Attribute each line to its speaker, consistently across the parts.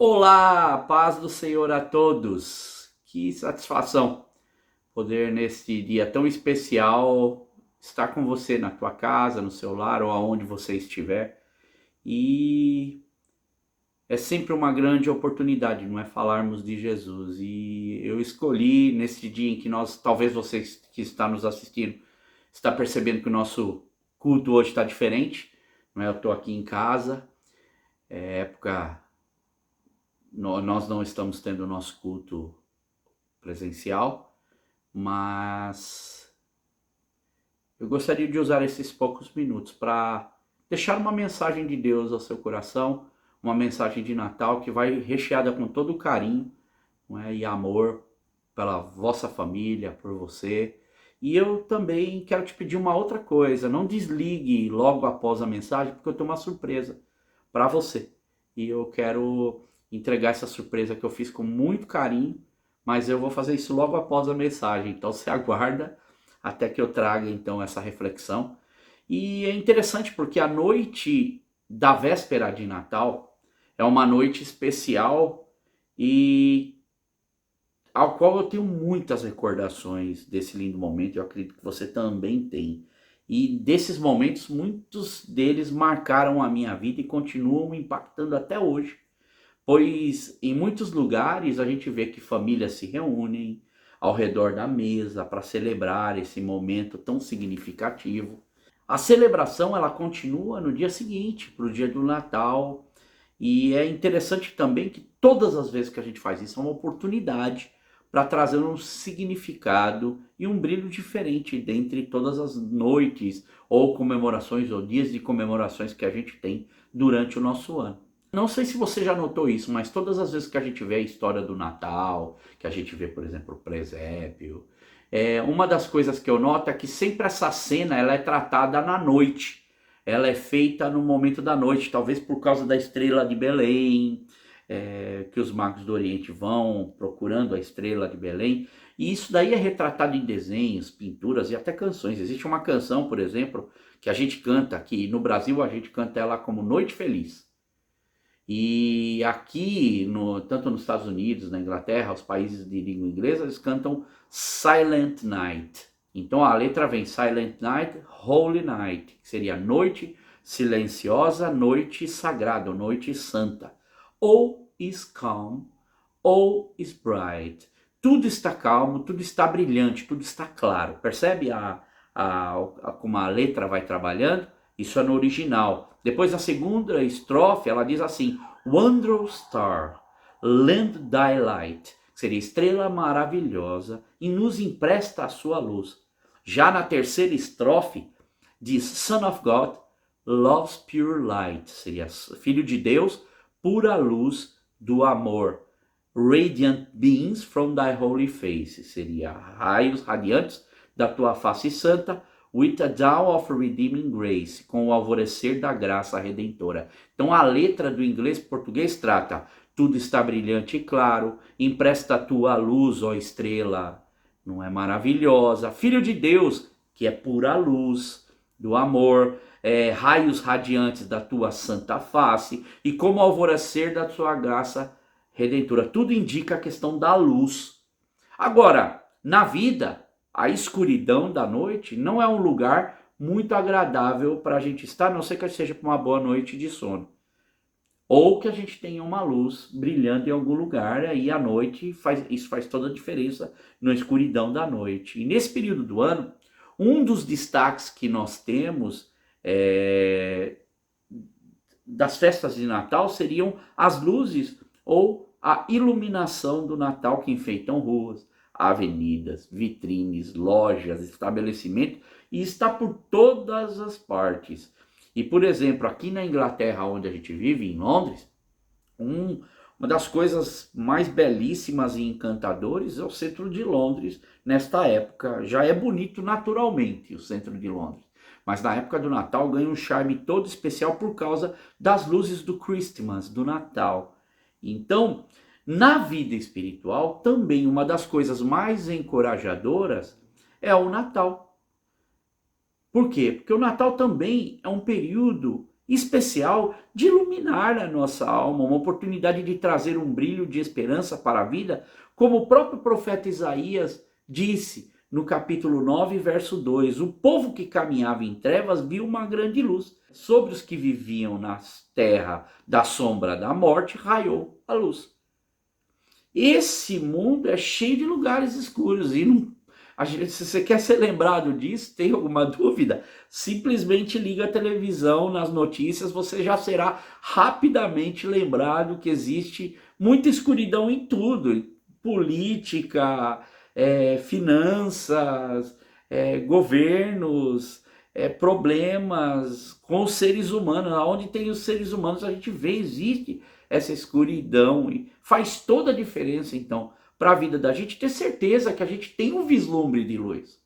Speaker 1: Olá, paz do Senhor a todos. Que satisfação poder neste dia tão especial estar com você na tua casa, no seu lar ou aonde você estiver. E é sempre uma grande oportunidade, não é, falarmos de Jesus. E eu escolhi neste dia em que talvez você que está nos assistindo, está percebendo que o nosso culto hoje está diferente, não é? Eu estou aqui em casa, é época, nós não estamos tendo o nosso culto presencial, mas eu gostaria de usar esses poucos minutos para deixar uma mensagem de Deus ao seu coração, uma mensagem de Natal que vai recheada com todo o carinho, não é, e amor pela vossa família, por você. E eu também quero te pedir uma outra coisa, não desligue logo após a mensagem, porque eu tenho uma surpresa para você. E eu quero entregar essa surpresa que eu fiz com muito carinho, mas eu vou fazer isso logo após a mensagem. Então você aguarda até que eu traga então essa reflexão. E é interessante porque a noite da véspera de Natal é uma noite especial e ao qual eu tenho muitas recordações desse lindo momento, eu acredito que você também tem. E desses momentos, muitos deles marcaram a minha vida e continuam me impactando até hoje, pois em muitos lugares a gente vê que famílias se reúnem ao redor da mesa para celebrar esse momento tão significativo. A celebração ela continua no dia seguinte, para o dia do Natal, e é interessante também que todas as vezes que a gente faz isso é uma oportunidade para trazer um significado e um brilho diferente dentre todas as noites ou comemorações ou dias de comemorações que a gente tem durante o nosso ano. Não sei se você já notou isso, mas todas as vezes que a gente vê a história do Natal, que a gente vê, por exemplo, o presépio, uma das coisas que eu noto é que sempre essa cena ela é tratada na noite. Ela é feita no momento da noite, talvez por causa da estrela de Belém, que os magos do Oriente vão procurando a estrela de Belém. E isso daí é retratado em desenhos, pinturas e até canções. Existe uma canção, por exemplo, que a gente canta aqui no Brasil, a gente canta ela como Noite Feliz. E aqui, tanto nos Estados Unidos, na Inglaterra, os países de língua inglesa, eles cantam Silent Night. Então a letra vem Silent Night, Holy Night, que seria noite silenciosa, noite sagrada, noite santa. All is calm, all is bright. Tudo está calmo, tudo está brilhante, tudo está claro. Percebe como a letra vai trabalhando? Isso é no original. Depois, na segunda estrofe, ela diz assim: Wondrous star, lend thy light. Seria estrela maravilhosa e nos empresta a sua luz. Já na terceira estrofe, diz Son of God, loves pure light. Seria filho de Deus, pura luz do amor. Radiant beams from thy holy face. Seria raios radiantes da tua face santa, with a dawn of redeeming grace, com o alvorecer da graça redentora. Então a letra do inglês para português trata: tudo está brilhante e claro, empresta a tua luz, ó estrela, não é maravilhosa? Filho de Deus, que é pura luz do amor, raios radiantes da tua santa face, e como alvorecer da tua graça redentora. Tudo indica a questão da luz. Agora, na vida, a escuridão da noite não é um lugar muito agradável para a gente estar, a não ser que seja para uma boa noite de sono. Ou que a gente tenha uma luz brilhando em algum lugar, aí à noite isso faz toda a diferença na escuridão da noite. E nesse período do ano, um dos destaques que nós temos das festas de Natal seriam as luzes ou a iluminação do Natal que enfeitam ruas, avenidas, vitrines, lojas, estabelecimentos, e está por todas as partes. E, por exemplo, aqui na Inglaterra, onde a gente vive, em Londres, uma das coisas mais belíssimas e encantadoras é o centro de Londres nesta época. Já é bonito naturalmente o centro de Londres, mas na época do Natal ganha um charme todo especial por causa das luzes do Christmas, do Natal. Então, na vida espiritual, também uma das coisas mais encorajadoras é o Natal. Por quê? Porque o Natal também é um período especial de iluminar a nossa alma, uma oportunidade de trazer um brilho de esperança para a vida, como o próprio profeta Isaías disse no capítulo 9, verso 2: o povo que caminhava em trevas viu uma grande luz. Sobre os que viviam na terra da sombra da morte, raiou a luz. Esse mundo é cheio de lugares escuros e não, se você quer ser lembrado disso, tem alguma dúvida? Simplesmente liga a televisão, nas notícias, você já será rapidamente lembrado que existe muita escuridão em tudo. Política, finanças, governos, problemas com os seres humanos. Onde tem os seres humanos, a gente vê, existe essa escuridão. E faz toda a diferença, então, para a vida da gente ter certeza que a gente tem um vislumbre de luz,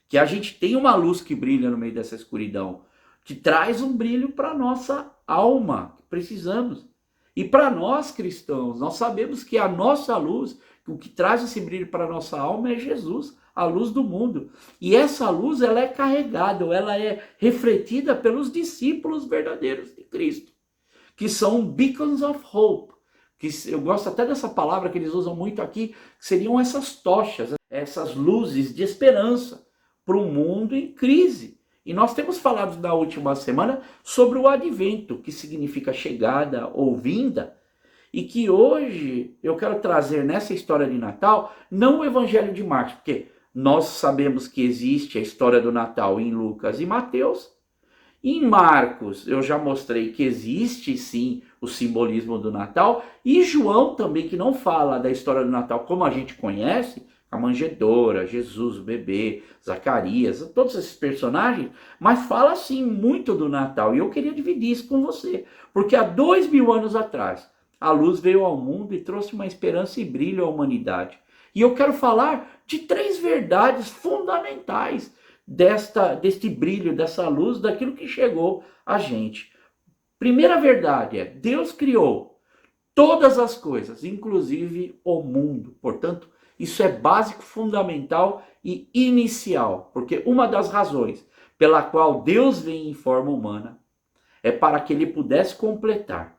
Speaker 1: que a gente tem uma luz que brilha no meio dessa escuridão, que traz um brilho para a nossa alma, que precisamos. E para nós cristãos, nós sabemos que a nossa luz, o que traz esse brilho para a nossa alma é Jesus, a luz do mundo. E essa luz, ela é carregada, ela é refletida pelos discípulos verdadeiros de Cristo, que são beacons of hope, que eu gosto até dessa palavra que eles usam muito aqui, que seriam essas tochas, essas luzes de esperança para um mundo em crise. E nós temos falado na última semana sobre o advento, que significa chegada ou vinda, e que hoje eu quero trazer nessa história de Natal, não o Evangelho de Marcos, porque nós sabemos que existe a história do Natal em Lucas e Mateus. Em Marcos, eu já mostrei que existe sim o simbolismo do Natal, e João também, que não fala da história do Natal como a gente conhece, a manjedoura, Jesus, o bebê, Zacarias, todos esses personagens, mas fala sim muito do Natal, e eu queria dividir isso com você, porque há 2000 anos atrás, a luz veio ao mundo e trouxe uma esperança e brilho à humanidade. E eu quero falar de 3 verdades fundamentais deste brilho, dessa luz, daquilo que chegou a gente. Primeira verdade é: Deus criou todas as coisas, inclusive o mundo. Portanto, isso é básico, fundamental e inicial, porque uma das razões pela qual Deus vem em forma humana é para que ele pudesse completar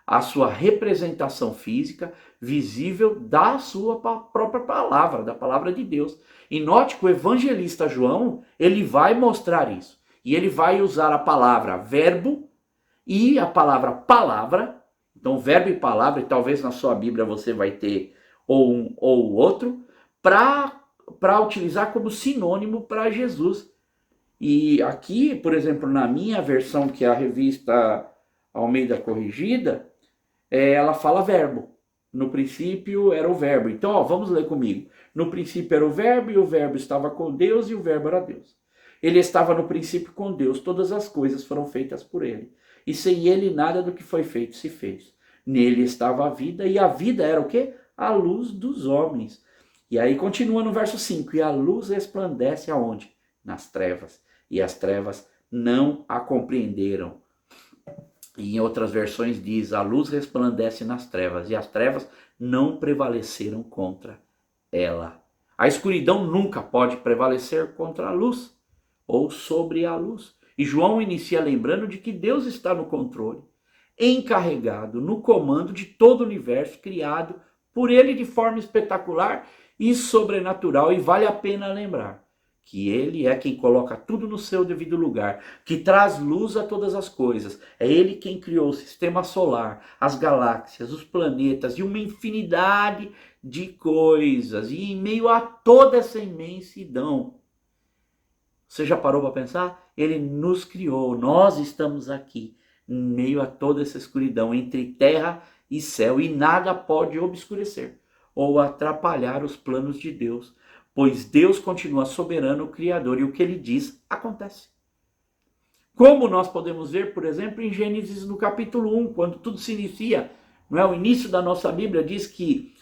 Speaker 1: a sua representação física visível da sua própria palavra, da palavra de Deus. E note que o evangelista João, ele vai mostrar isso. E ele vai usar a palavra verbo e a palavra palavra. Então, verbo e palavra, e talvez na sua Bíblia você vai ter ou um ou o outro, para utilizar como sinônimo para Jesus. E aqui, por exemplo, na minha versão, que é a revista Almeida Corrigida, ela fala verbo. No princípio era o verbo. Então, vamos ler comigo. No princípio era o verbo, e o verbo estava com Deus, e o verbo era Deus. Ele estava no princípio com Deus, todas as coisas foram feitas por ele. E sem ele nada do que foi feito se fez. Nele estava a vida, e a vida era o quê? A luz dos homens. E aí continua no verso 5. E a luz resplandece aonde? Nas trevas. E as trevas não a compreenderam. E em outras versões diz: a luz resplandece nas trevas, e as trevas não prevaleceram contra ela. A escuridão nunca pode prevalecer contra a luz, ou sobre a luz. E João inicia lembrando de que Deus está no controle, encarregado, no comando de todo o universo, criado por ele de forma espetacular e sobrenatural. E vale a pena lembrar que ele é quem coloca tudo no seu devido lugar, que traz luz a todas as coisas. É ele quem criou o sistema solar, as galáxias, os planetas e uma infinidade de coisas. E em meio a toda essa imensidão, você já parou para pensar? Ele nos criou, nós estamos aqui, em meio a toda essa escuridão, entre terra e céu, e nada pode obscurecer ou atrapalhar os planos de Deus, pois Deus continua soberano, criador, e o que ele diz acontece. Como nós podemos ver, por exemplo, em Gênesis no capítulo 1, quando tudo se inicia, não é? O início da nossa Bíblia diz que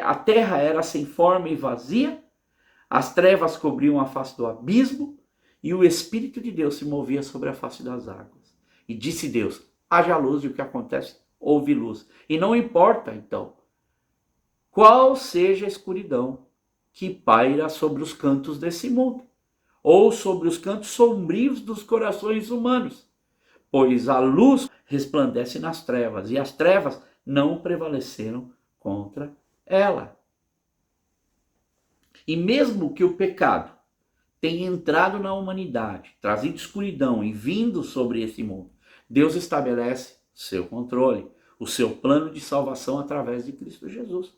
Speaker 1: a terra era sem forma e vazia, as trevas cobriam a face do abismo, e o Espírito de Deus se movia sobre a face das águas. E disse Deus: haja luz, e o que acontece? Houve luz. E não importa, então, qual seja a escuridão que paira sobre os cantos desse mundo, ou sobre os cantos sombrios dos corações humanos, pois a luz resplandece nas trevas, e as trevas não prevaleceram contra ela. E mesmo que o pecado tenha entrado na humanidade, trazido escuridão e vindo sobre esse mundo, Deus estabelece seu controle, o seu plano de salvação através de Cristo Jesus. O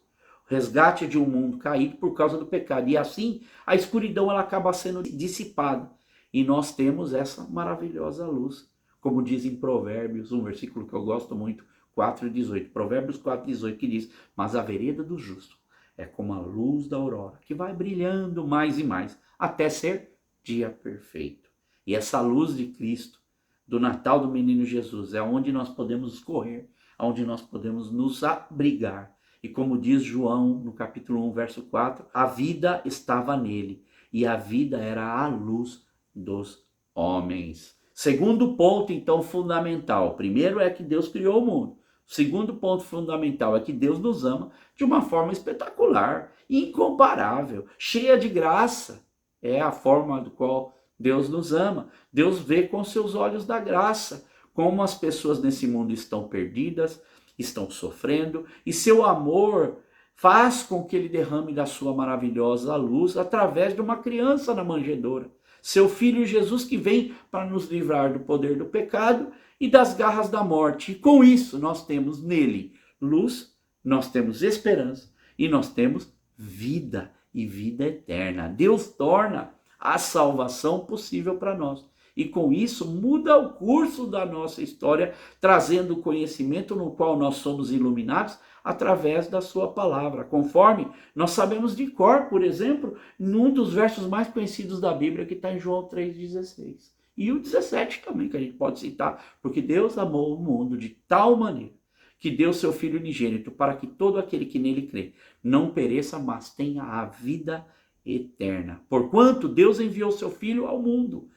Speaker 1: resgate de um mundo caído por causa do pecado. E assim, a escuridão ela acaba sendo dissipada. E nós temos essa maravilhosa luz. Como diz em Provérbios, um versículo que eu gosto muito, 4:18. Provérbios 4:18, que diz: mas a vereda do justo é como a luz da aurora, que vai brilhando mais e mais, até ser dia perfeito. E essa luz de Cristo, do Natal do Menino Jesus, é onde nós podemos escorrer, onde nós podemos nos abrigar. E como diz João no capítulo 1, verso 4, a vida estava nele, e a vida era a luz dos homens. Segundo ponto, então, fundamental. Primeiro é que Deus criou o mundo. O segundo ponto fundamental é que Deus nos ama de uma forma espetacular, incomparável, cheia de graça. É a forma do qual Deus nos ama. Deus vê com seus olhos da graça como as pessoas nesse mundo estão perdidas, estão sofrendo, e seu amor faz com que ele derrame da sua maravilhosa luz através de uma criança na manjedoura. Seu Filho Jesus, que vem para nos livrar do poder do pecado e das garras da morte. E com isso nós temos nele luz, nós temos esperança e nós temos vida e vida eterna. Deus torna a salvação possível para nós. E com isso muda o curso da nossa história, trazendo o conhecimento no qual nós somos iluminados através da sua palavra. Conforme nós sabemos de cor, por exemplo, num dos versos mais conhecidos da Bíblia, que está em João 3,16. E o 17 também, que a gente pode citar, porque Deus amou o mundo de tal maneira que deu seu Filho unigênito para que todo aquele que nele crê não pereça, mas tenha a vida eterna. Porquanto Deus enviou seu Filho ao mundo,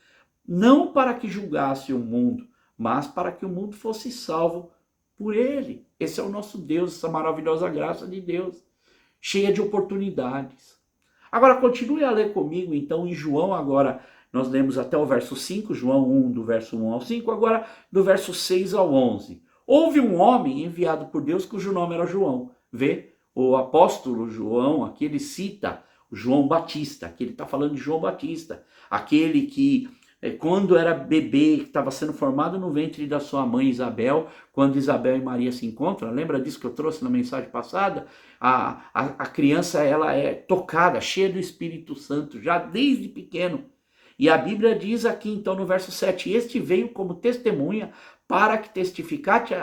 Speaker 1: não para que julgasse o mundo, mas para que o mundo fosse salvo por ele. Esse é o nosso Deus, essa maravilhosa graça de Deus, cheia de oportunidades. Agora continue a ler comigo, então, em João, agora nós lemos até o verso 5, João 1, do verso 1 ao 5, agora do verso 6 ao 11. Houve um homem enviado por Deus cujo nome era João. Vê, o apóstolo João, aqui ele cita o João Batista, aqui ele está falando de João Batista, aquele que quando era bebê, que estava sendo formado no ventre da sua mãe Isabel, quando Isabel e Maria se encontram, lembra disso que eu trouxe na mensagem passada? A criança ela é tocada, cheia do Espírito Santo, já desde pequeno. E a Bíblia diz aqui então no verso 7, este veio como testemunha para que testificasse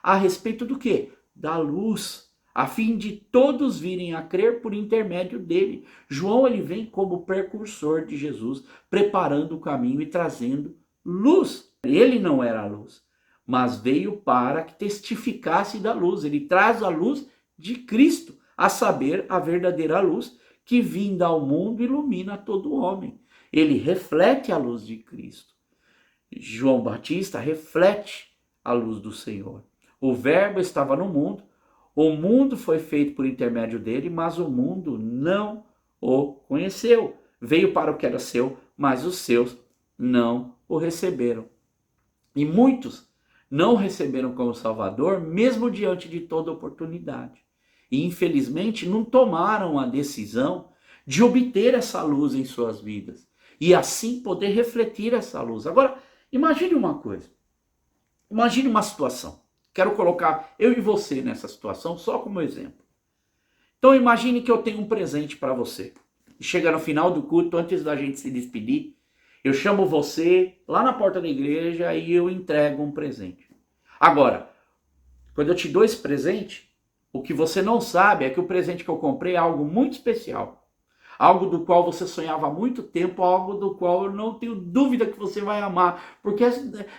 Speaker 1: a respeito do quê? Da luz, a fim de todos virem a crer por intermédio dele. João ele vem como precursor de Jesus, preparando o caminho e trazendo luz. Ele não era a luz, mas veio para que testificasse da luz. Ele traz a luz de Cristo, a saber, a verdadeira luz, que vinda ao mundo ilumina todo homem. Ele reflete a luz de Cristo. João Batista reflete a luz do Senhor. O Verbo estava no mundo, o mundo foi feito por intermédio dele, mas o mundo não o conheceu. Veio para o que era seu, mas os seus não o receberam. E muitos não o receberam como Salvador, mesmo diante de toda oportunidade. E infelizmente não tomaram a decisão de obter essa luz em suas vidas. E assim poder refletir essa luz. Agora, imagine uma coisa. Imagine uma situação. Quero colocar eu e você nessa situação só como exemplo. Então imagine que eu tenho um presente para você. E chega no final do culto, antes da gente se despedir, eu chamo você lá na porta da igreja e eu entrego um presente. Agora, quando eu te dou esse presente, o que você não sabe é que o presente que eu comprei é algo muito especial. Algo do qual você sonhava há muito tempo, algo do qual eu não tenho dúvida que você vai amar, porque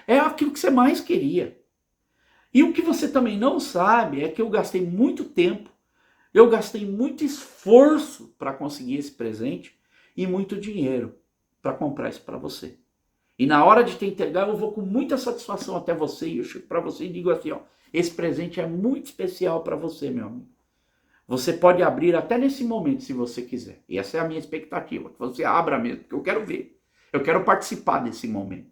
Speaker 1: é aquilo que você mais queria. E o que você também não sabe é que eu gastei muito tempo, eu gastei muito esforço para conseguir esse presente e muito dinheiro para comprar isso para você. E na hora de te entregar, eu vou com muita satisfação até você e eu chego para você e digo assim, ó, esse presente é muito especial para você, meu amigo. Você pode abrir até nesse momento, se você quiser. E essa é a minha expectativa, que você abra mesmo, porque eu quero ver. Eu quero participar desse momento.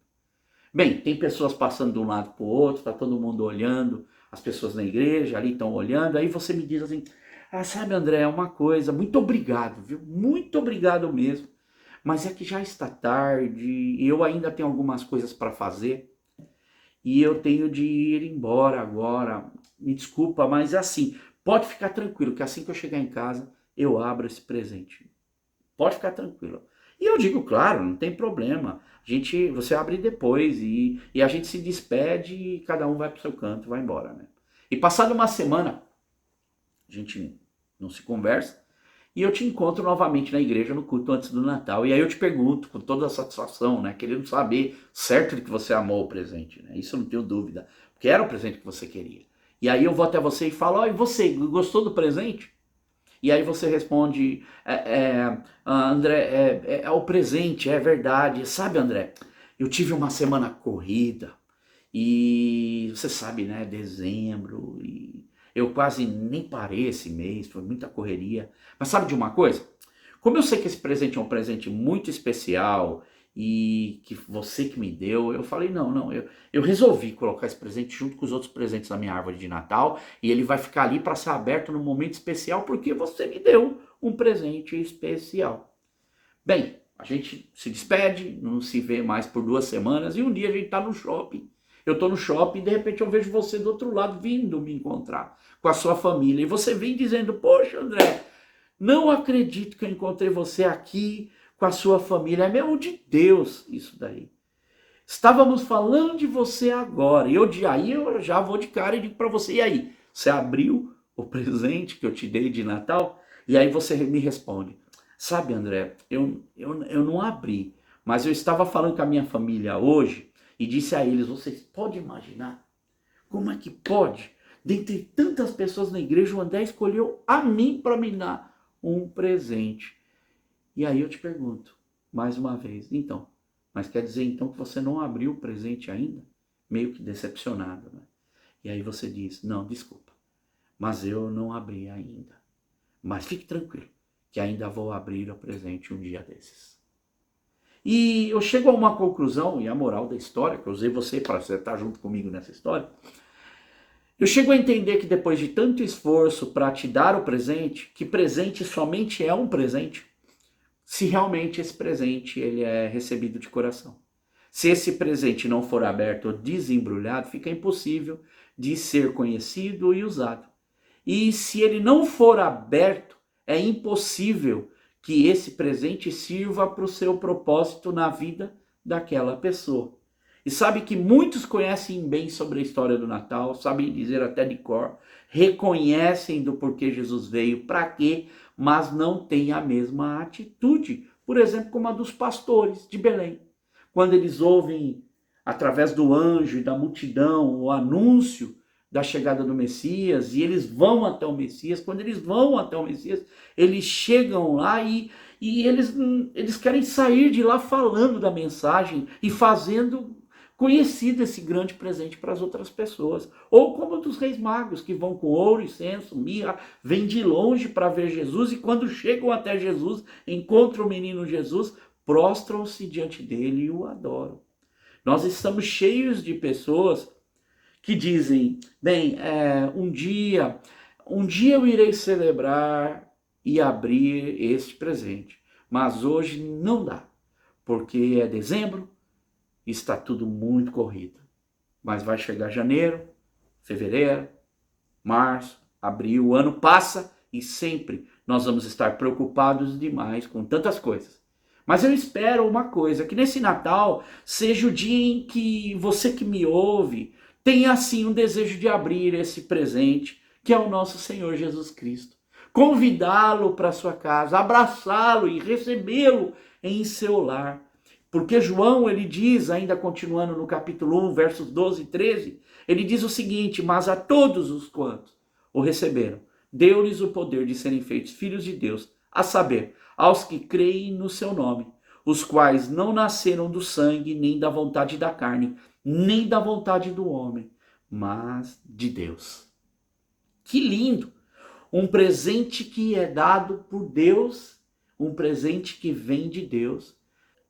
Speaker 1: Bem, tem pessoas passando de um lado para o outro, está todo mundo olhando, as pessoas na igreja ali estão olhando, aí você me diz assim, sabe, André, é uma coisa, muito obrigado, viu? Muito obrigado mesmo, mas é que já está tarde e eu ainda tenho algumas coisas para fazer e eu tenho de ir embora agora. Me desculpa, mas é assim, pode ficar tranquilo que assim que eu chegar em casa, eu abro esse presente. Pode ficar tranquilo. E eu digo, claro, não tem problema. Você abre depois e a gente se despede e cada um vai para o seu canto, vai embora, né? E passada uma semana, a gente não se conversa e eu te encontro novamente na igreja no culto antes do Natal. E aí eu te pergunto com toda a satisfação, né? Querendo saber certo de que você amou o presente, né? Isso eu não tenho dúvida, porque era o presente que você queria. E aí eu vou até você e falo, ó, e você, gostou do presente? E aí você responde, André, é o presente, é verdade. Sabe, André, eu tive uma semana corrida e você sabe, né, dezembro, e eu quase nem parei esse mês, foi muita correria. Mas sabe de uma coisa? Como eu sei que esse presente é um presente muito especial e que você que me deu, eu falei, não, eu resolvi colocar esse presente junto com os outros presentes da minha árvore de Natal e ele vai ficar ali para ser aberto num momento especial porque você me deu um presente especial. Bem, a gente se despede, não se vê mais por 2 semanas e um dia a gente está no shopping. Eu estou no shopping e de repente eu vejo você do outro lado vindo me encontrar com a sua família. E você vem dizendo, poxa, André, não acredito que eu encontrei você aqui com a sua família. É mesmo de Deus isso daí. Estávamos falando de você agora. Aí eu já vou de cara e digo para você, e aí? Você abriu o presente que eu te dei de Natal? E aí você me responde, sabe, André, eu não abri, mas eu estava falando com a minha família hoje e disse a eles, vocês podem imaginar? Como é que pode? Dentre tantas pessoas na igreja, o André escolheu a mim para me dar um presente. E aí eu te pergunto, mais uma vez, então, mas quer dizer então que você não abriu o presente ainda? Meio que decepcionado, né? E aí você diz, não, desculpa, mas eu não abri ainda. Mas fique tranquilo, que ainda vou abrir o presente um dia desses. E eu chego a uma conclusão, e a moral da história, que eu usei você para você estar junto comigo nessa história, eu chego a entender que depois de tanto esforço para te dar o presente, que presente somente é um presente, se realmente esse presente ele é recebido de coração. Se esse presente não for aberto ou desembrulhado, fica impossível de ser conhecido e usado. E se ele não for aberto, é impossível que esse presente sirva para o seu propósito na vida daquela pessoa. E sabe que muitos conhecem bem sobre a história do Natal, sabem dizer até de cor, reconhecem do porquê Jesus veio, para quê, mas não têm a mesma atitude, por exemplo, como a dos pastores de Belém. Quando eles ouvem, através do anjo e da multidão, o anúncio da chegada do Messias, e eles vão até o Messias, quando eles vão até o Messias, eles chegam lá e eles querem sair de lá falando da mensagem e fazendo conhecido esse grande presente para as outras pessoas. Ou como dos reis magos, que vão com ouro, incenso, mirra, vêm de longe para ver Jesus e quando chegam até Jesus, encontram o menino Jesus, prostram-se diante dele e o adoram. Nós estamos cheios de pessoas que dizem, bem, um dia eu irei celebrar e abrir este presente, mas hoje não dá, porque é dezembro, está tudo muito corrido. Mas vai chegar janeiro, fevereiro, março, abril, o ano passa e sempre nós vamos estar preocupados demais com tantas coisas. Mas eu espero uma coisa, que nesse Natal seja o dia em que você que me ouve tenha assim um desejo de abrir esse presente, que é o nosso Senhor Jesus Cristo. Convidá-lo para sua casa, abraçá-lo e recebê-lo em seu lar. Porque João, ele diz, ainda continuando no capítulo 1, versos 12 e 13, ele diz o seguinte, mas a todos os quantos o receberam, deu-lhes o poder de serem feitos filhos de Deus, a saber, aos que creem no seu nome, os quais não nasceram do sangue, nem da vontade da carne, nem da vontade do homem, mas de Deus. Que lindo! Um presente que é dado por Deus, um presente que vem de Deus,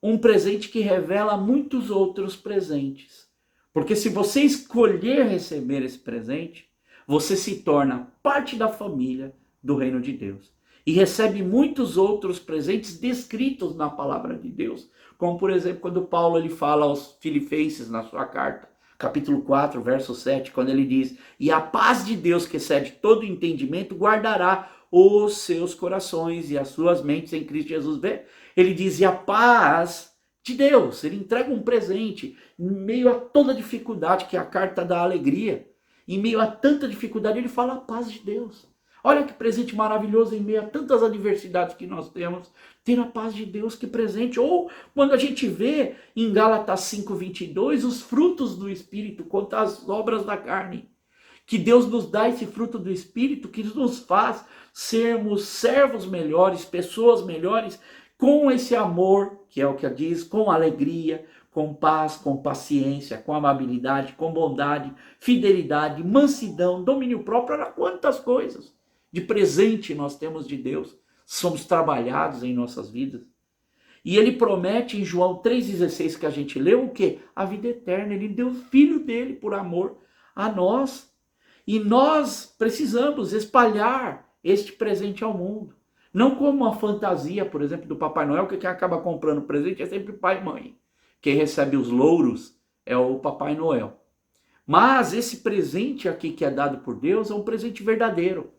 Speaker 1: um presente que revela muitos outros presentes. Porque se você escolher receber esse presente, você se torna parte da família do reino de Deus. E recebe muitos outros presentes descritos na palavra de Deus. Como, por exemplo, quando Paulo ele fala aos Filipenses na sua carta, capítulo 4, verso 7, quando ele diz: e a paz de Deus, que excede todo entendimento, guardará os seus corações e as suas mentes em Cristo Jesus. Vê? Ele diz: e a paz de Deus. Ele entrega um presente em meio a toda dificuldade, que é a carta da alegria. Em meio a tanta dificuldade, ele fala a paz de Deus. Olha que presente maravilhoso em meio a tantas adversidades que nós temos, ter a paz de Deus, que presente. Ou quando a gente vê em Gálatas 5:22 os frutos do Espírito contra as obras da carne. Que Deus nos dá esse fruto do Espírito que nos faz sermos servos melhores, pessoas melhores, com esse amor, que é o que diz, com alegria, com paz, com paciência, com amabilidade, com bondade, fidelidade, mansidão, domínio próprio. Olha quantas coisas de presente nós temos de Deus, somos trabalhados em nossas vidas. E ele promete em João 3,16 que a gente leu o quê? A vida eterna. Ele deu o filho dele por amor a nós. E nós precisamos espalhar este presente ao mundo. Não como uma fantasia, por exemplo, do Papai Noel, que quem acaba comprando presente é sempre pai e mãe. Quem recebe os louros é o Papai Noel. Mas esse presente aqui que é dado por Deus é um presente verdadeiro.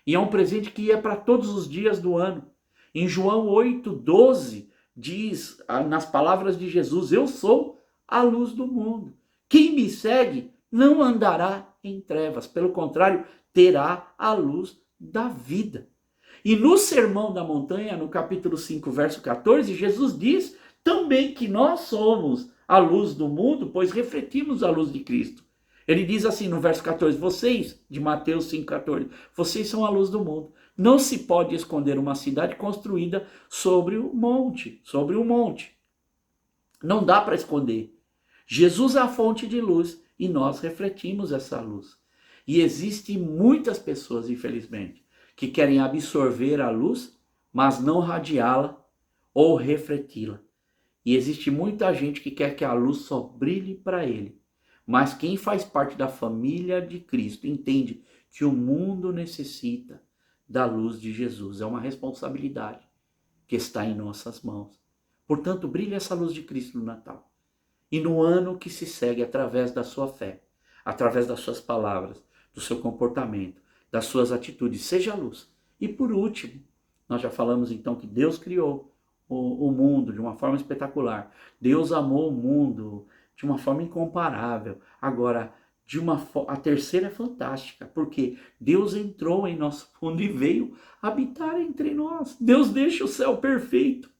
Speaker 1: E é um presente que é para todos os dias do ano. Em João 8:12 diz, nas palavras de Jesus: eu sou a luz do mundo. Quem me segue não andará em trevas, pelo contrário, terá a luz da vida. E no Sermão da Montanha, no capítulo 5, verso 14, Jesus diz também que nós somos a luz do mundo, pois refletimos a luz de Cristo. Ele diz assim no verso 14, vocês, de Mateus 5,14, vocês são a luz do mundo. Não se pode esconder uma cidade construída sobre um monte. Não dá para esconder. Jesus é a fonte de luz e nós refletimos essa luz. E existem muitas pessoas, infelizmente, que querem absorver a luz, mas não radiá-la ou refleti-la. E existe muita gente que quer que a luz só brilhe para ele. Mas quem faz parte da família de Cristo entende que o mundo necessita da luz de Jesus. É uma responsabilidade que está em nossas mãos. Portanto, brilhe essa luz de Cristo no Natal. E no ano que se segue, através da sua fé, através das suas palavras, do seu comportamento, das suas atitudes, seja a luz. E por último, nós já falamos então que Deus criou o mundo de uma forma espetacular. Deus amou o mundo de uma forma incomparável. Agora, a terceira é fantástica, porque Deus entrou em nosso mundo e veio habitar entre nós. Deus deixa o céu perfeito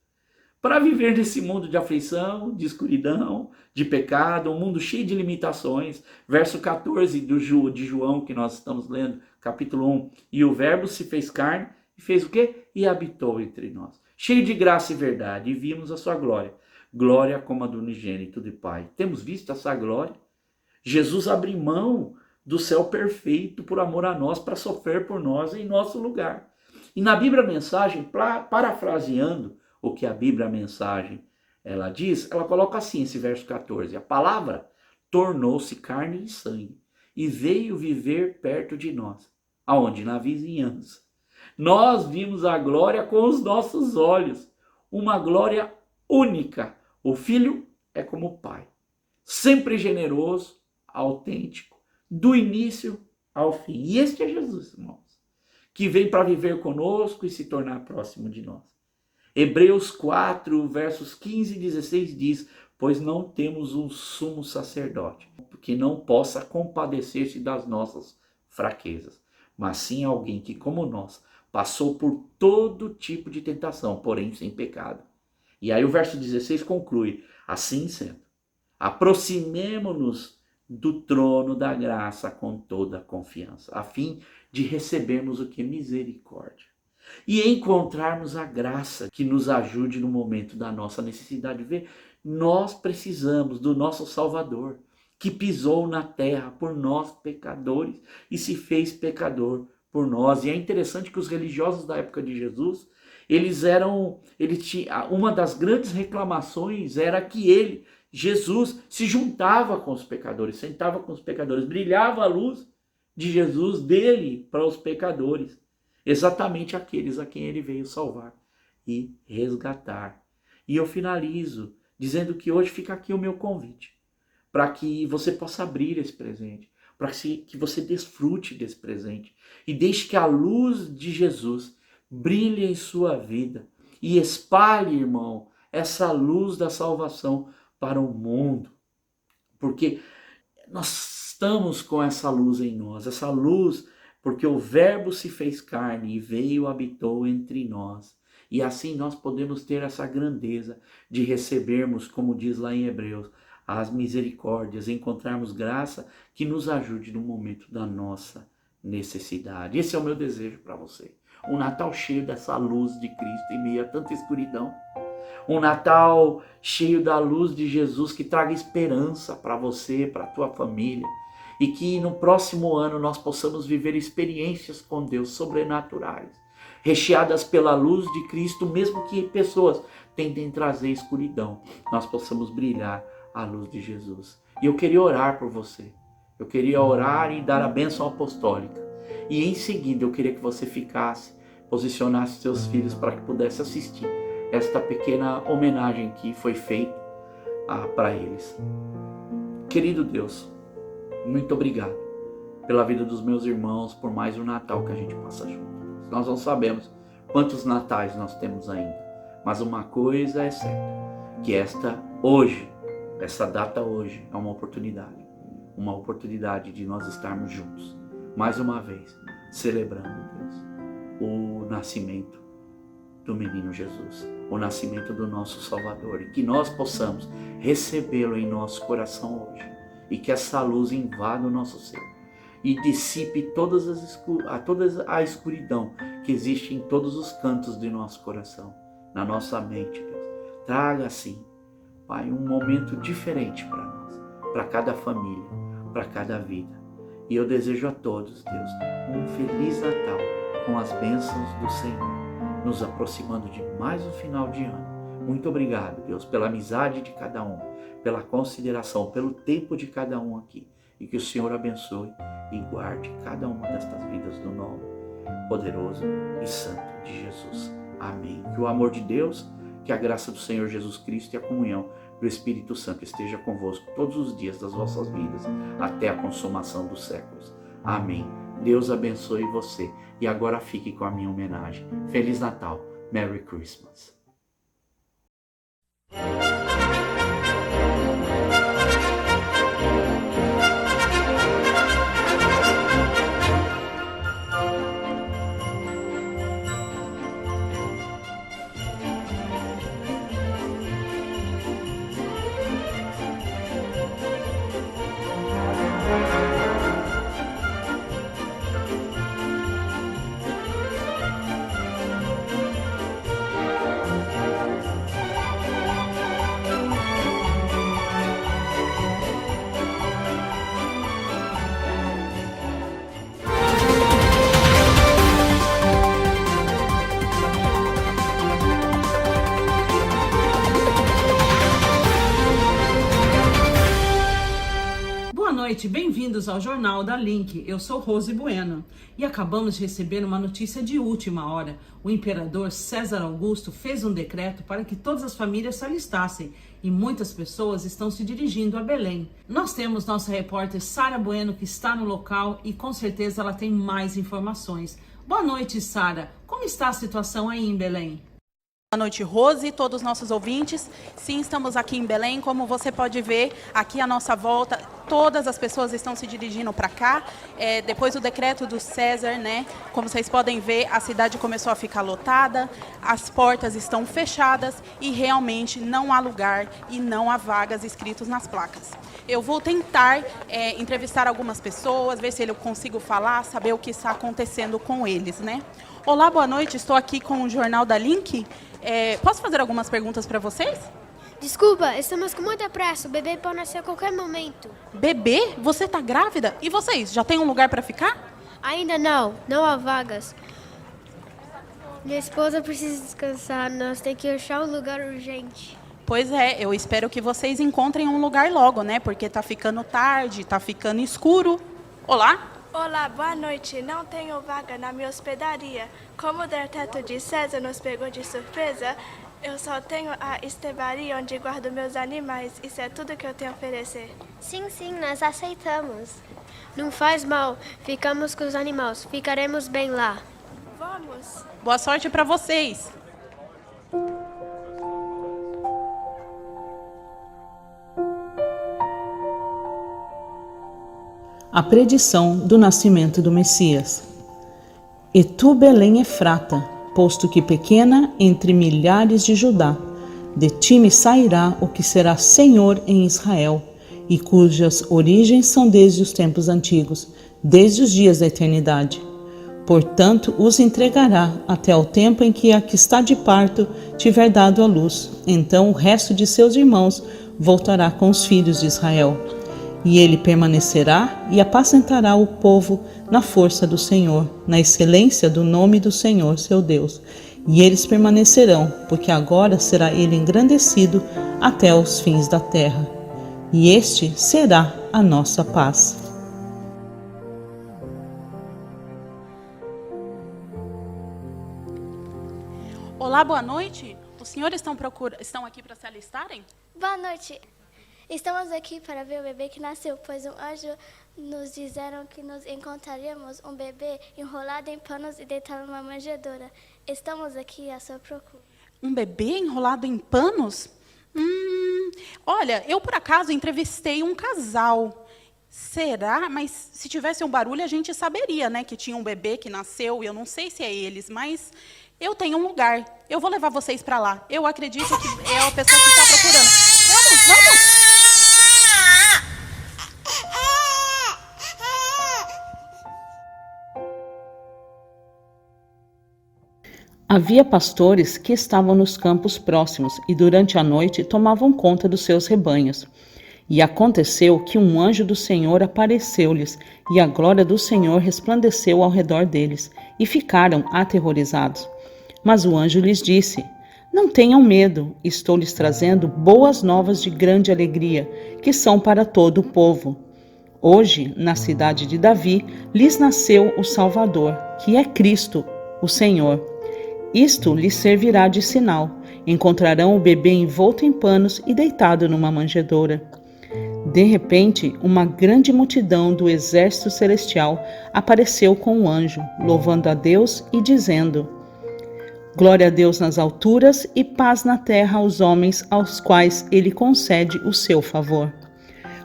Speaker 1: para viver nesse mundo de aflição, de escuridão, de pecado, um mundo cheio de limitações. Verso 14 de João, que nós estamos lendo, capítulo 1. E o verbo se fez carne e fez o quê? E habitou entre nós. Cheio de graça e verdade, e vimos a sua glória. Glória como a do unigênito do Pai. Temos visto essa glória? Jesus abriu mão do céu perfeito por amor a nós, para sofrer por nós em nosso lugar. E na Bíblia Mensagem, parafraseando o que a Bíblia Mensagem ela diz, ela coloca assim esse verso 14. A palavra tornou-se carne e sangue e veio viver perto de nós. Aonde? Na vizinhança. Nós vimos a glória com os nossos olhos. Uma glória única. O Filho é como o Pai. Sempre generoso, autêntico, do início ao fim. E este é Jesus, irmãos, que vem para viver conosco e se tornar próximo de nós. Hebreus 4, versos 15 e 16 diz: pois não temos um sumo sacerdote que não possa compadecer-se das nossas fraquezas, mas sim alguém que, como nós, passou por todo tipo de tentação, porém sem pecado. E aí o verso 16 conclui: assim sendo, aproximemo-nos do trono da graça com toda a confiança, a fim de recebermos o que? Misericórdia. E encontrarmos a graça que nos ajude no momento da nossa necessidade. Ver, nós precisamos do nosso Salvador, que pisou na terra por nós pecadores e se fez pecador por nós. E é interessante que os religiosos da época de Jesus, Uma das grandes reclamações era que Jesus, se juntava com os pecadores, sentava com os pecadores, brilhava a luz de Jesus dele para os pecadores, exatamente aqueles a quem ele veio salvar e resgatar. E eu finalizo dizendo que hoje fica aqui o meu convite, para que você possa abrir esse presente, para que você desfrute desse presente e deixe que a luz de Jesus brilhe em sua vida e espalhe, irmão, essa luz da salvação para o mundo, porque nós estamos com essa luz em nós, essa luz, porque o Verbo se fez carne e veio, habitou entre nós, e assim nós podemos ter essa grandeza de recebermos, como diz lá em Hebreus, as misericórdias, encontrarmos graça que nos ajude no momento da nossa necessidade. Esse é o meu desejo para você, um Natal cheio dessa luz de Cristo em meio a tanta escuridão. Um Natal cheio da luz de Jesus que traga esperança para você, para a tua família. E que no próximo ano nós possamos viver experiências com Deus sobrenaturais, recheadas pela luz de Cristo, mesmo que pessoas tentem trazer escuridão. Nós possamos brilhar a luz de Jesus. E eu queria orar por você. Eu queria orar e dar a bênção apostólica. E em seguida eu queria que você ficasse, posicionasse seus filhos para que pudesse assistir esta pequena homenagem que foi feita para eles. Querido Deus, muito obrigado pela vida dos meus irmãos, por mais um Natal que a gente passa junto. Nós não sabemos quantos natais nós temos ainda, mas uma coisa é certa, que essa data hoje é uma oportunidade de nós estarmos juntos, mais uma vez, celebrando, Deus, o nascimento do menino Jesus, o nascimento do nosso Salvador, e que nós possamos recebê-lo em nosso coração hoje, e que essa luz invada o nosso ser e dissipe toda a escuridão que existe em todos os cantos de nosso coração, na nossa mente, Deus. Traga assim, Pai, um momento diferente para nós, para cada família, para cada vida. E eu desejo a todos, Deus, um Feliz Natal com as bênçãos do Senhor, nos aproximando de mais um final de ano. Muito obrigado, Deus, pela amizade de cada um, pela consideração, pelo tempo de cada um aqui. E que o Senhor abençoe e guarde cada uma destas vidas no nome poderoso e santo de Jesus. Amém. Que o amor de Deus, que a graça do Senhor Jesus Cristo e a comunhão do Espírito Santo esteja convosco todos os dias das vossas vidas, até a consumação dos séculos. Amém. Deus abençoe você. E agora fique com a minha homenagem. Feliz Natal. Merry Christmas.
Speaker 2: Bem-vindos ao Jornal da Link. Eu sou Rose Bueno e acabamos de receber uma notícia de última hora. O imperador César Augusto fez um decreto para que todas as famílias se alistassem e muitas pessoas estão se dirigindo a Belém. Nós temos nossa repórter Sara Bueno, que está no local e com certeza ela tem mais informações. Boa noite, Sara. Como está a situação aí em Belém?
Speaker 3: Boa noite, Rose, e todos os nossos ouvintes. Sim, estamos aqui em Belém. Como você pode ver, aqui à nossa volta, todas as pessoas estão se dirigindo para cá. Depois do decreto do César, né? Como vocês podem ver, a cidade começou a ficar lotada, as portas estão fechadas e realmente não há lugar e não há vagas escritas nas placas. Eu vou tentar entrevistar algumas pessoas, ver se eu consigo falar, saber o que está acontecendo com eles, né? Olá, boa noite. Estou aqui com o Jornal da Link. Posso fazer algumas perguntas para vocês?
Speaker 4: Desculpa, estamos com muita pressa. O bebê pode nascer a qualquer momento.
Speaker 3: Bebê? Você está grávida? E vocês, já tem um lugar para ficar?
Speaker 4: Ainda não há vagas. Minha esposa precisa descansar, nós temos que achar um lugar urgente.
Speaker 3: Pois é, eu espero que vocês encontrem um lugar logo, né? Porque tá ficando tarde, tá ficando escuro. Olá?
Speaker 5: Olá, boa noite. Não tenho vaga na minha hospedaria. Como o decreto de César nos pegou de surpresa, eu só tenho a estebaria onde guardo meus animais. Isso é tudo que eu tenho a oferecer.
Speaker 4: Sim, nós aceitamos. Não faz mal, ficamos com os animais, ficaremos bem lá.
Speaker 5: Vamos!
Speaker 3: Boa sorte para vocês.
Speaker 2: A predição do nascimento do Messias. E tu, Belém Efrata, posto que pequena entre milhares de Judá, de ti me sairá o que será Senhor em Israel, e cujas origens são desde os tempos antigos, desde os dias da eternidade. Portanto, os entregará até o tempo em que a que está de parto tiver dado à luz. Então o resto de seus irmãos voltará com os filhos de Israel. E ele permanecerá e apacentará o povo na força do Senhor, na excelência do nome do Senhor, seu Deus. E eles permanecerão, porque agora será ele engrandecido até os fins da terra. E este será a nossa paz.
Speaker 3: Olá, boa noite. Os senhores estão aqui para se alistarem?
Speaker 6: Boa noite. Estamos aqui para ver o bebê que nasceu, pois um anjo nos disseram que nos encontraríamos um bebê enrolado em panos e deitado numa manjedoura. Estamos aqui à sua procura.
Speaker 3: Um bebê enrolado em panos? Olha, eu por acaso entrevistei um casal. Será? Mas se tivesse um barulho a gente saberia, né? Que tinha um bebê que nasceu. Eu não sei se é eles, mas eu tenho um lugar. Eu vou levar vocês para lá. Eu acredito que é a pessoa que está procurando. Vamos!
Speaker 2: Havia pastores que estavam nos campos próximos e durante a noite tomavam conta dos seus rebanhos. E aconteceu que um anjo do Senhor apareceu-lhes, e a glória do Senhor resplandeceu ao redor deles, e ficaram aterrorizados. Mas o anjo lhes disse: Não tenham medo, estou lhes trazendo boas novas de grande alegria, que são para todo o povo. Hoje, na cidade de Davi, lhes nasceu o Salvador, que é Cristo, o Senhor. Isto lhes servirá de sinal. Encontrarão o bebê envolto em panos e deitado numa manjedoura. De repente, uma grande multidão do exército celestial apareceu com o anjo, louvando a Deus e dizendo: Glória a Deus nas alturas e paz na terra aos homens aos quais ele concede o seu favor.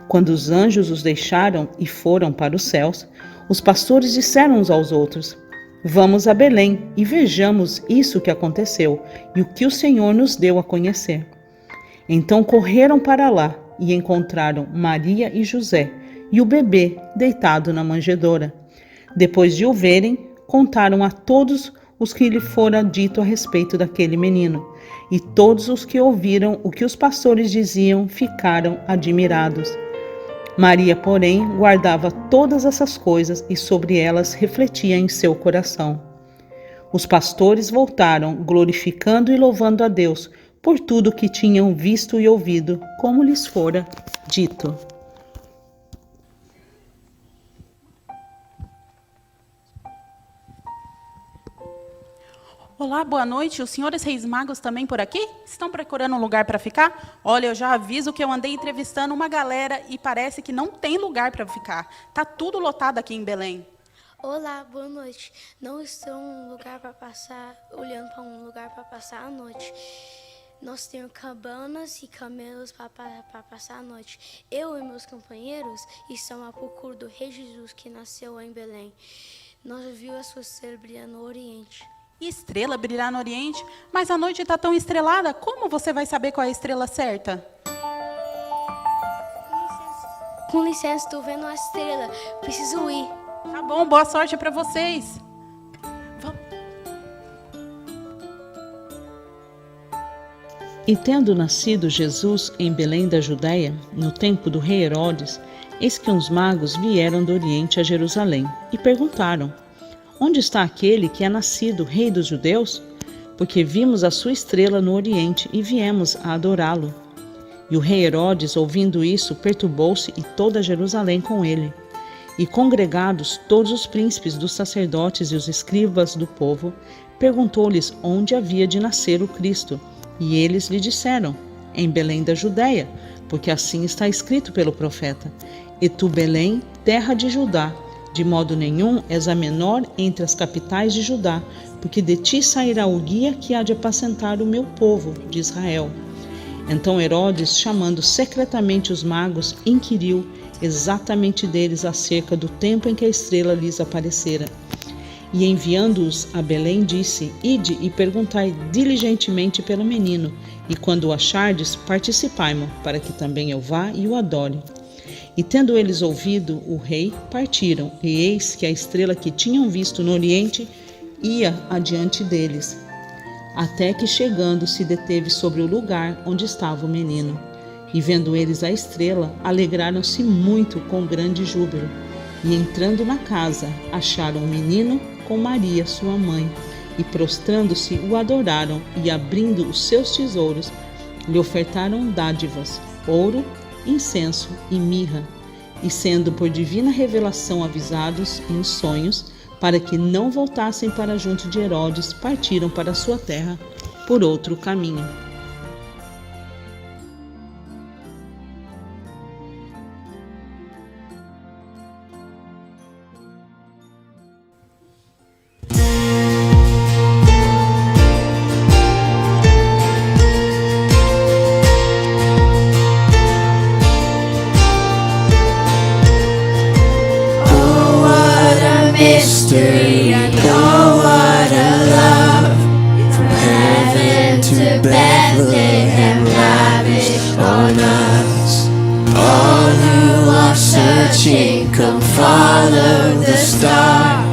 Speaker 2: Quando os anjos os deixaram e foram para os céus, os pastores disseram uns aos outros: Vamos a Belém e vejamos isso que aconteceu e o que o Senhor nos deu a conhecer. Então correram para lá e encontraram Maria e José e o bebê deitado na manjedoura. Depois de o verem, contaram a todos os que lhe fora dito a respeito daquele menino. E todos os que ouviram o que os pastores diziam ficaram admirados. Maria, porém, guardava todas essas coisas e sobre elas refletia em seu coração. Os pastores voltaram, glorificando e louvando a Deus por tudo que tinham visto e ouvido, como lhes fora dito.
Speaker 3: Olá, boa noite. Os senhores Reis Magos também por aqui? Estão procurando um lugar para ficar? Olha, eu já aviso que eu andei entrevistando uma galera e parece que não tem lugar para ficar. Tá tudo lotado aqui em Belém.
Speaker 6: Olá, boa noite. Não estou um lugar para passar, olhando para um lugar para passar a noite. Nós temos cabanas e camelos para passar a noite. Eu e meus companheiros estamos à procura do Rei Jesus que nasceu em Belém. Nós vimos a sua estrela brilhar no Oriente.
Speaker 3: Estrela brilhar no Oriente? Mas a noite está tão estrelada, como você vai saber qual é a estrela certa?
Speaker 6: Com licença, estou vendo a estrela. Preciso ir.
Speaker 3: Tá bom, boa sorte para vocês. Vamos.
Speaker 2: E tendo nascido Jesus em Belém da Judéia, no tempo do rei Herodes, eis que uns magos vieram do Oriente a Jerusalém e perguntaram: onde está aquele que é nascido Rei dos Judeus? Porque vimos a sua estrela no Oriente e viemos a adorá-lo. E o rei Herodes, ouvindo isso, perturbou-se e toda Jerusalém com ele. E congregados todos os príncipes dos sacerdotes e os escribas do povo, perguntou-lhes onde havia de nascer o Cristo. E eles lhe disseram: em Belém da Judéia, porque assim está escrito pelo profeta: e tu, Belém, terra de Judá, de modo nenhum és a menor entre as capitais de Judá, porque de ti sairá o guia que há de apacentar o meu povo de Israel. Então Herodes, chamando secretamente os magos, inquiriu exatamente deles acerca do tempo em que a estrela lhes aparecera. E enviando-os a Belém, disse: ide e perguntai diligentemente pelo menino, e quando o achardes, participai-mo, para que também eu vá e o adore. E tendo eles ouvido o rei, partiram, e eis que a estrela que tinham visto no Oriente ia adiante deles, até que chegando se deteve sobre o lugar onde estava o menino. E vendo eles a estrela, alegraram-se muito com grande júbilo. E entrando na casa, acharam o menino com Maria, sua mãe, e prostrando-se o adoraram, e abrindo os seus tesouros, lhe ofertaram dádivas, ouro, incenso e mirra, e sendo por divina revelação avisados em sonhos, para que não voltassem para junto de Herodes, partiram para sua terra por outro caminho.
Speaker 7: Mystery, oh what a love, from heaven to Bethlehem lavished on us. All who are searching, come follow the star,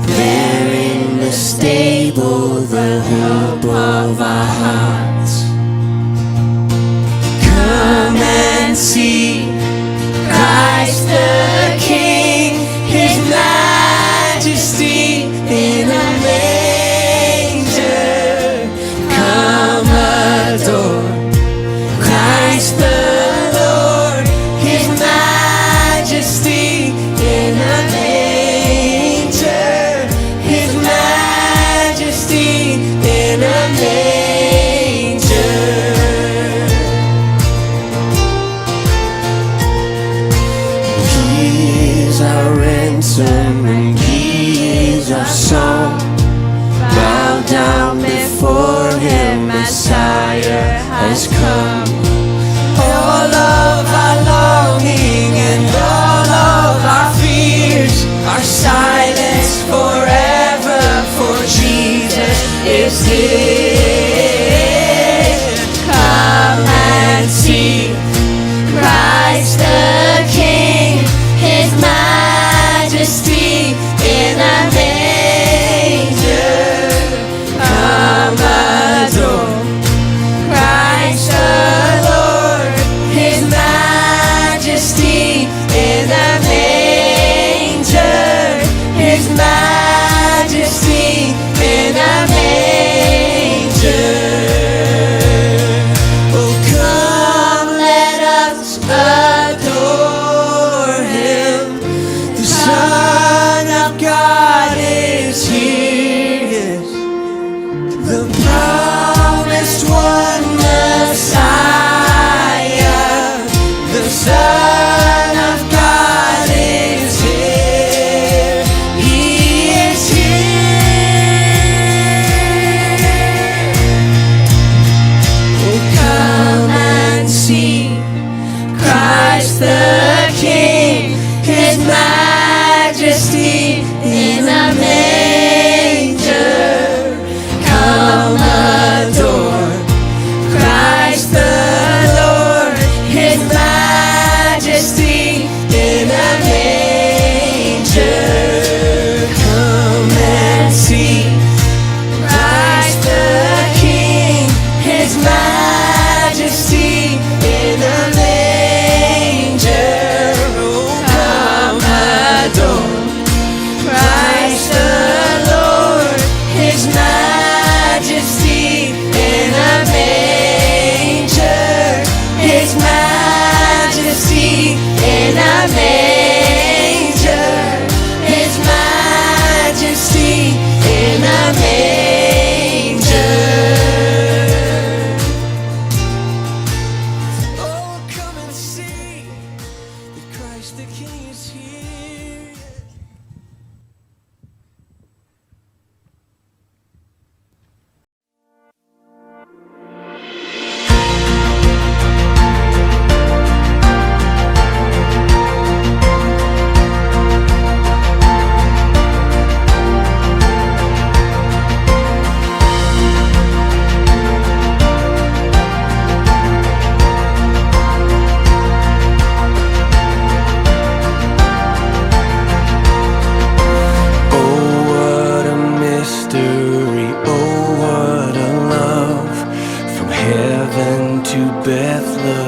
Speaker 7: there in the stable, the hope of our hearts. Come and see Christ the King, His Majesty in a manger. Come adore Christ the Lord, His Majesty in a manger. His Majesty in a manger. He is our ransom and He is our song. Bow down before Him, Messiah has come. All of our longing and all of our fears are silenced forever, for Jesus is here. Come and see Christ the King, His Majesty in a manger. Come adore Christ the Lord, His Majesty in a manger. His Majesty in a manger. flow.